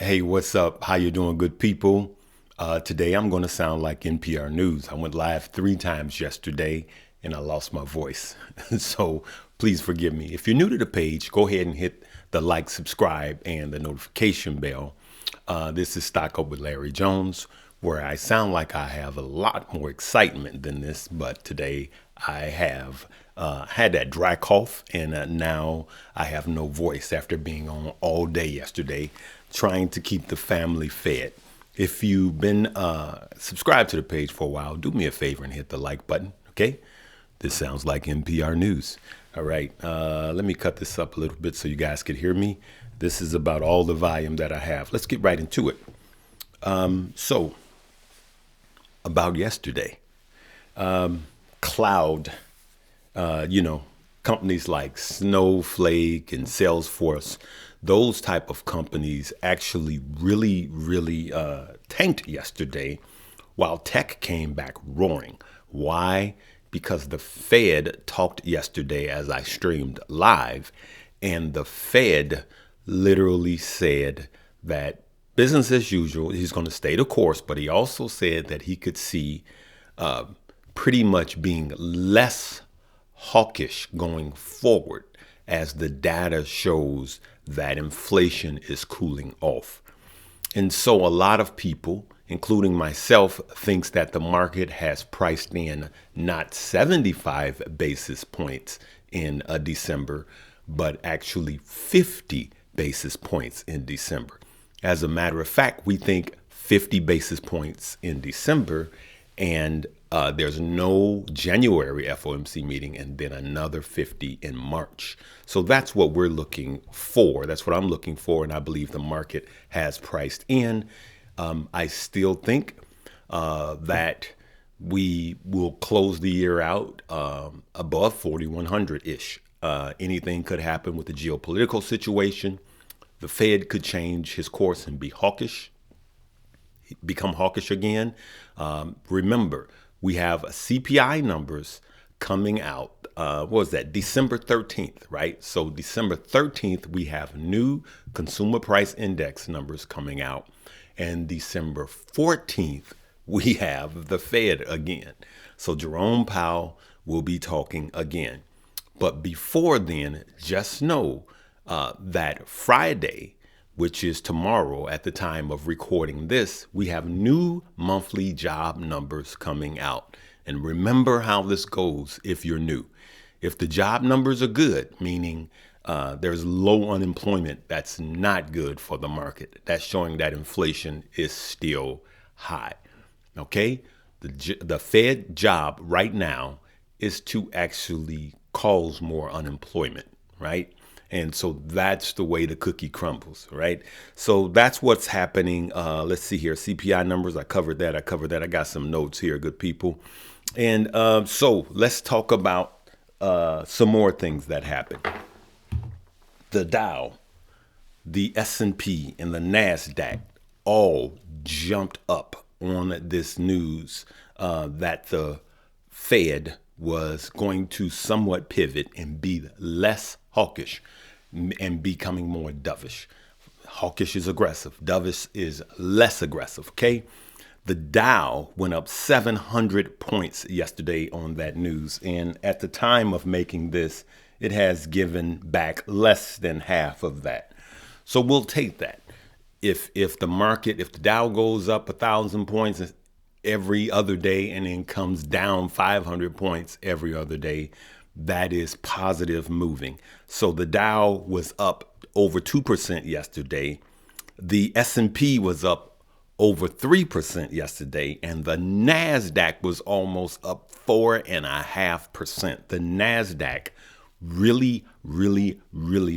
Hey, what's up? How you doing, good people? Today I'm going to sound like NPR News. I went live 3 times yesterday and I lost my voice. So please forgive me. If you're new to the page, go ahead and hit the like, subscribe, and the notification bell. This is Stock Up with Larry Jones, where I sound like I have a lot more excitement than this, but today I have had that dry cough, and now I have no voice after being on all day yesterday, trying to keep the family fed. If you've been subscribed to the page for a while, do me a favor and hit the like button, okay? This sounds like NPR News. All right, let me cut this up a little bit so you guys could hear me. This is about all the volume that I have. Let's get right into it. So, about yesterday, cloud, companies like Snowflake and Salesforce, those type of companies actually really tanked yesterday while tech came back roaring. Why? Because the Fed talked yesterday as I streamed live, and the Fed literally said that business as usual, he's going to stay the course, but he also said that he could see pretty much being less hawkish going forward as the data shows that inflation is cooling off. And so a lot of people, including myself, thinks that the market has priced in not 75 basis points in December, but actually 50 basis points in December. As a matter of fact, we think 50 basis points in December, and there's no January FOMC meeting, and then another 50 in March. So that's what we're looking for. That's what I'm looking for, and I believe the market has priced in. I still think that we will close the year out above 4,100-ish. Anything could happen with the geopolitical situation. The Fed could change his course and become hawkish again. Remember, we have CPI numbers coming out. What was that? December 13th, right? So December 13th, we have new consumer price index numbers coming out. And December 14th, we have the Fed again. So Jerome Powell will be talking again. But before then, just know that Friday, which is tomorrow at the time of recording this, we have new monthly job numbers coming out. And remember how this goes if you're new. If the job numbers are good, meaning there's low unemployment, that's not good for the market. That's showing that inflation is still high. Okay? The Fed job right now is to actually cause more unemployment, right? And so that's the way the cookie crumbles, right? So that's what's happening. Let's see here. CPI numbers. I covered that. I got some notes here, good people. And so let's talk about some more things that happened. The Dow, the S&P, and the Nasdaq all jumped up on this news that the Fed was going to somewhat pivot and be less hawkish and becoming more dovish. Hawkish is aggressive. Dovish is less aggressive, okay? The Dow went up 700 points yesterday on that news. And at the time of making this, it has given back less than half of that. So we'll take that. If the Dow goes up 1,000 points every other day and then comes down 500 points every other day, that is positive moving. So the Dow was up over 2% yesterday. The S&P was up over 3% yesterday, and the Nasdaq was almost up 4.5%. The Nasdaq really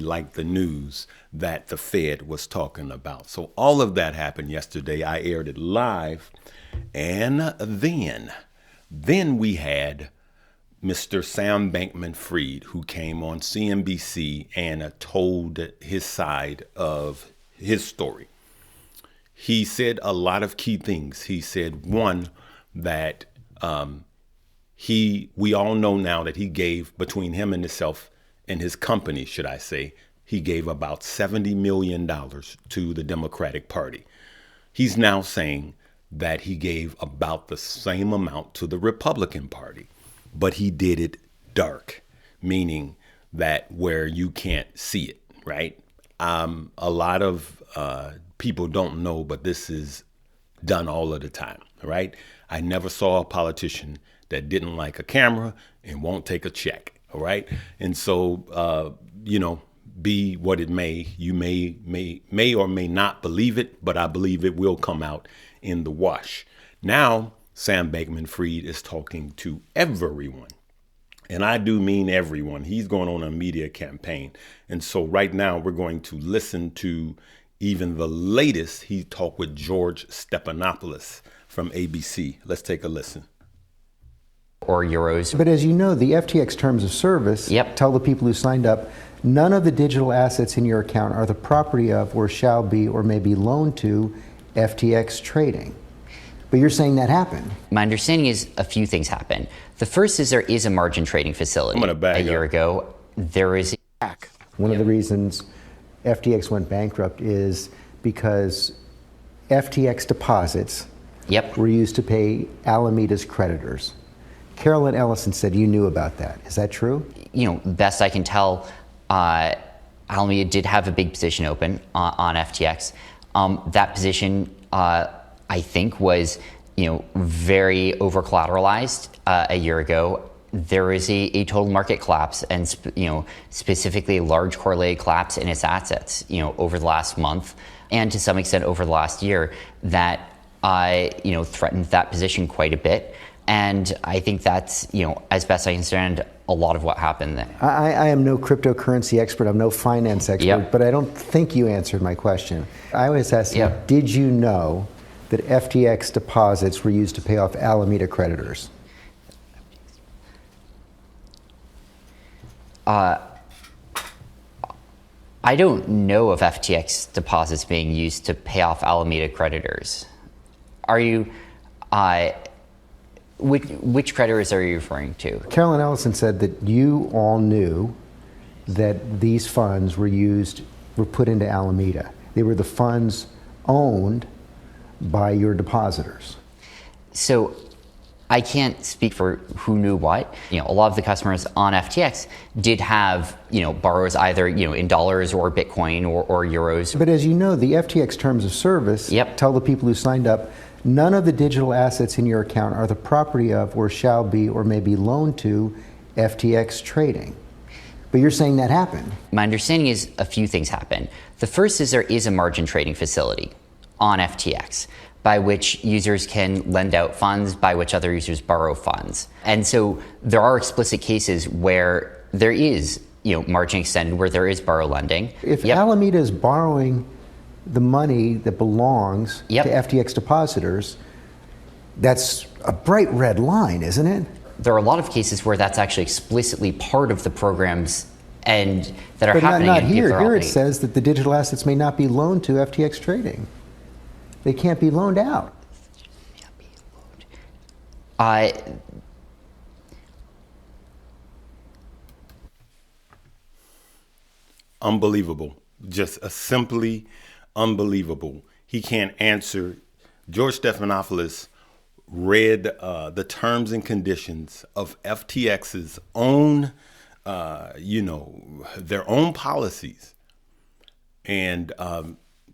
liked the news that the Fed was talking about. So all of that happened yesterday. I aired it live. And then we had Mr. Sam Bankman-Fried, who came on CNBC and told his side of his story. He said a lot of key things. He said, one, that we all know now that he gave, between him and himself and his company, should I say, he gave about $70 million to the Democratic Party. He's now saying that he gave about the same amount to the Republican Party, but he did it dark, meaning that where you can't see it, right? A lot of people don't know, but this is done all of the time, right? I never saw a politician that didn't like a camera and won't take a check, all right? And so, be what it may, you may or may not believe it, but I believe it will come out in the wash. Now, Sam Bankman-Fried is talking to everyone. And I do mean everyone. He's going on a media campaign. And so right now we're going to listen to even the latest. He talked with George Stephanopoulos from ABC. Let's take a listen. Or euros. But as you know, the FTX terms of service tell the people who signed up, none of the digital assets in your account are the property of or shall be or may be loaned to FTX trading. But you're saying that happened. My understanding is a few things happened. The first is there is a margin trading facility. A year ago, there is. One of the reasons FTX went bankrupt is because FTX deposits were used to pay Alameda's creditors. Carolyn Ellison said you knew about that. Is that true? Best I can tell, Alameda did have a big position open on FTX. That position, I think, was very over collateralized a year ago. There is a total market collapse, and specifically a large correlated collapse in its assets over the last month, and to some extent over the last year, that threatened that position quite a bit. And I think that's, as best I understand, a lot of what happened there. I am no cryptocurrency expert. I'm no finance expert, but I don't think you answered my question. I always ask you, did you know that FTX deposits were used to pay off Alameda creditors? I don't know of FTX deposits being used to pay off Alameda creditors. Are you... Which creditors are you referring to? Carolyn Ellison said that you all knew that these funds were put into Alameda. They were the funds owned by your depositors. So I can't speak for who knew what. A lot of the customers on FTX did have, borrows either, in dollars or Bitcoin or euros. But as you know, the FTX terms of service tell the people who signed up, none of the digital assets in your account are the property of or shall be or may be loaned to FTX trading. But you're saying that happened. My understanding is a few things happened. The first is there is a margin trading facility on FTX by which users can lend out funds, by which other users borrow funds. And so there are explicit cases where there is, margin extended, where there is borrow lending. If Alameda is borrowing the money that belongs to FTX depositors, that's a bright red line, isn't it? There are a lot of cases where that's actually explicitly part of the programs and that are happening. But not here. Here it says that the digital assets may not be loaned to FTX trading. They can't be loaned out. Unbelievable. Just simply unbelievable. He can't answer. George Stephanopoulos read the terms and conditions of FTX's own, their own policies. And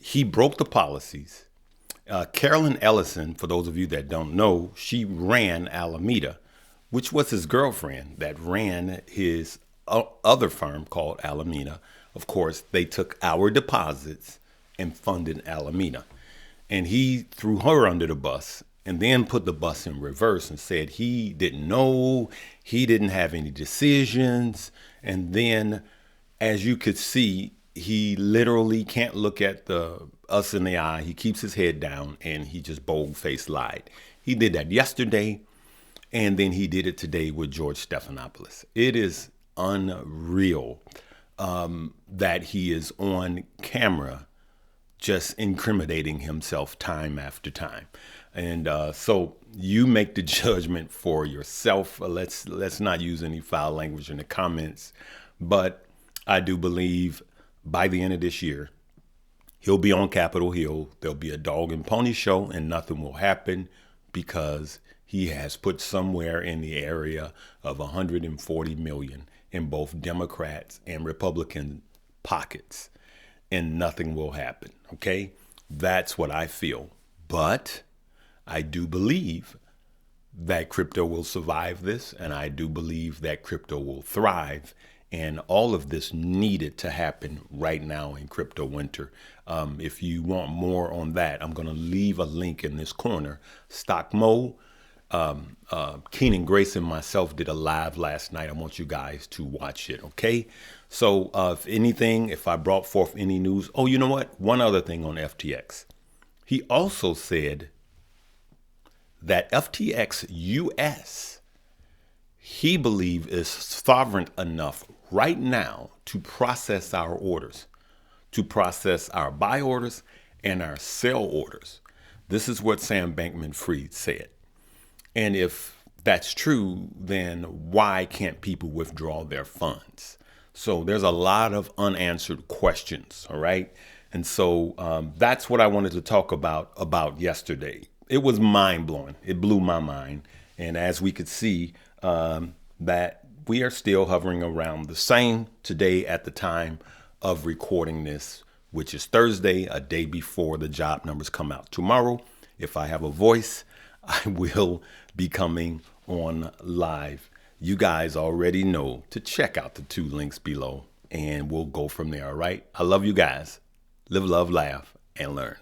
he broke the policies. Carolyn Ellison, for those of you that don't know, she ran Alameda, which was his girlfriend that ran his other firm called Alameda. Of course, they took our deposits and funded Alameda. And he threw her under the bus and then put the bus in reverse and said he didn't know, he didn't have any decisions. And then, as you could see, he literally can't look at us in the eye. He keeps his head down and he just bold-faced lied. He did that yesterday, and then he did it today with George Stephanopoulos. It is unreal that he is on camera just incriminating himself time after time. And so you make the judgment for yourself. Let's not use any foul language in the comments. But I do believe by the end of this year, he'll be on Capitol Hill. There'll be a dog and pony show and nothing will happen because he has put somewhere in the area of 140 million in both Democrats and Republican pockets, and nothing will happen. Okay? That's what I feel. But I do believe that crypto will survive this, and I do believe that crypto will thrive. And all of this needed to happen right now in crypto winter. If you want more on that, I'm going to leave a link in this corner. Stock Mo, Keenan Grace and myself did a live last night. I want you guys to watch it, okay? So if anything, if I brought forth any news, oh, you know what? One other thing on FTX. He also said that FTX US, he believes is sovereign enough right now to process our orders, to process our buy orders and our sell orders. This is what Sam Bankman-Fried said. And if that's true, then why can't people withdraw their funds? So there's a lot of unanswered questions, all right? And so that's what I wanted to talk about yesterday. It was mind-blowing. It blew my mind. And as we could see, that we are still hovering around the same today at the time of recording this, which is Thursday, a day before the job numbers come out. Tomorrow, if I have a voice, I will be coming on live. You guys already know to check out the 2 links below, and we'll go from there, all right? I love you guys. Live, love, laugh, and learn.